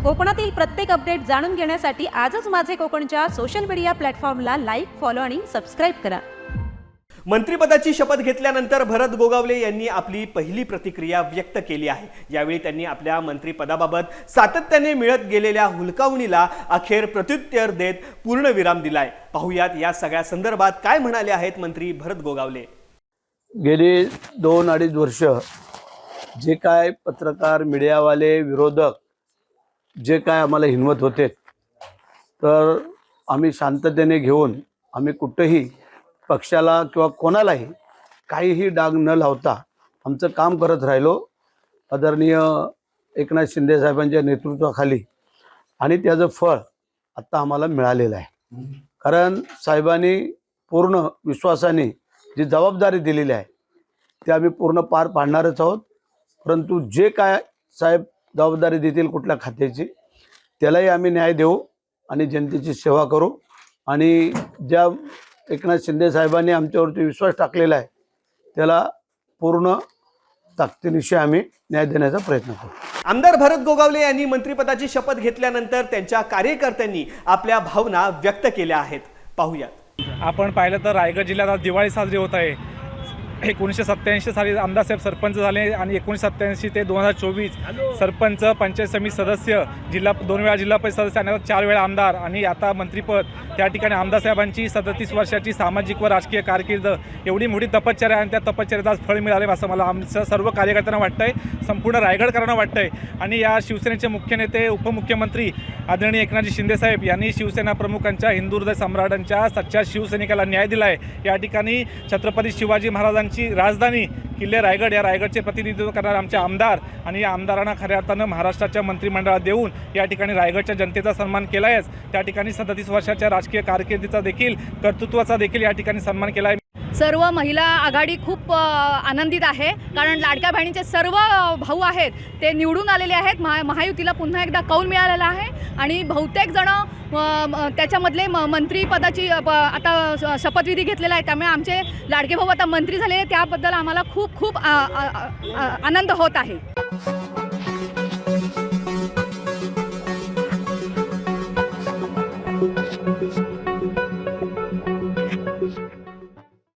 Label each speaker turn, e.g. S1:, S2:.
S1: कोकणातील प्रत्येक अपडेट जाणून घेण्यासाठी आजच माझे कोकणच्या सोशल मीडिया प्लॅटफॉर्मला लाईक, फॉलो आणि सबस्क्राईब करा।
S2: मंत्रिपदाची शपथ घेतल्यानंतर भरत गोगावले यांनी आपली पहिली प्रतिक्रिया व्यक्त केली आहे। यावेळी त्यांनी आपल्या मंत्रिपदाबाबत सातत्याने मिळत गेलेल्या हुलकावणीला अखेर प्रत्युत्तर देत पूर्णविराम दिलाय। पाहुयात या सगळ्या संदर्भात काय म्हणाले आहेत मंत्री भरत गोगावले।
S3: गेली 2-2.5 वर्ष जे काय पत्रकार, मीडियावाले, विरोधक जे काय आम्हाला हिनवत होते, तर आम्ही शांततेने घेऊन आम्ही कुठेही पक्षाला किंवा कोणालाही काहीही डाग न लावता आमचं काम करत राहिलो आदरणीय एकनाथ शिंदे साहेबांच्या नेतृत्वाखाली, आणि त्याचं फळ आता आम्हाला मिळालेलं आहे। कारण साहेबांनी पूर्ण विश्वासाने जी जबाबदारी दिलेली आहे ते आम्ही पूर्ण पार पाडणारच आहोत। परंतु जे काय साहेब जबाबदारी देतील कुठल्या खात्याची, त्यालाही आम्ही न्याय देऊ आणि जनतेची सेवा करू। आणि ज्या एकनाथ शिंदे साहेबांनी आमच्यावरती विश्वास टाकलेला आहे त्याला पूर्ण ताकदीनिशी आम्ही न्याय देण्याचा प्रयत्न करू।
S2: आमदार भरत गोगावले यांनी मंत्रिपदाची शपथ घेतल्यानंतर त्यांच्या कार्यकर्त्यांनी आपल्या भावना व्यक्त केल्या आहेत। पाहुयात।
S4: आपण पाहिलं तर रायगड जिल्ह्यात आज दिवाळी साजरी होत आहे। 1987 साली आमदार साहेब सरपंच झाले आणि 1987 ते 2024 सरपंच, पंचायत समिती सदस्य, 2 वेळा जिल्हा परिषद सदस्य आणि 4 वेळा आमदार आणि आता मंत्रिपद। त्या ठिकाणी आमदार साहेबांची 37 वर्षाची सामाजिक व राजकीय कारकीर्द, एवढी मोठी तपश्चर्या आणि त्या तपश्चर्याचं आज फळ मिळाले असं मला आमच्या सर्व कार्यकर्त्यांना वाटतंय, संपूर्ण रायगडकरांना वाटतंय। आणि या शिवसेनेचे मुख्य नेते उपमुख्यमंत्री आदरणीय एकनाथजी शिंदे साहेब यांनी शिवसेना प्रमुखांच्या, हिंदू हृदय सम्राटांच्या सच्च्या शिवसैनिकाला न्याय दिला आहे। या ठिकाणी छत्रपती शिवाजी महाराजांची राजधानी किल्ले रायगड, या रायगडचे प्रतिनिधित्व करणारे आमचे आमदार आणि या आमदारांना खऱ्या अर्थानं महाराष्ट्राच्या मंत्रिमंडळात देऊन या ठिकाणी रायगडच्या जनतेचा सन्मान केला आहेच। त्या ठिकाणी 37 वर्षाच्या राजकीय कारकिर्दीचा देखील, कर्तृत्वाचा देखील या ठिकाणी सन्मान केला आहे।
S5: सर्व महिला आघाडी खूप आनंदित आहे, कारण लाडक्या बहिणीचे सर्व भाऊ आहेत ते निवडून आलेले आहेत। महायुतीला पुन्हा एकदा कौल मिळालेला आहे आणि बहुतेक जण त्याच्यामधले मंत्रिपदाची आता शपथविधी घेतलेला आहे। त्यामुळे आमचे लाडके भाऊ आता मंत्री झाले, त्याबद्दल आम्हाला खूप खूप आनंद होत आहे।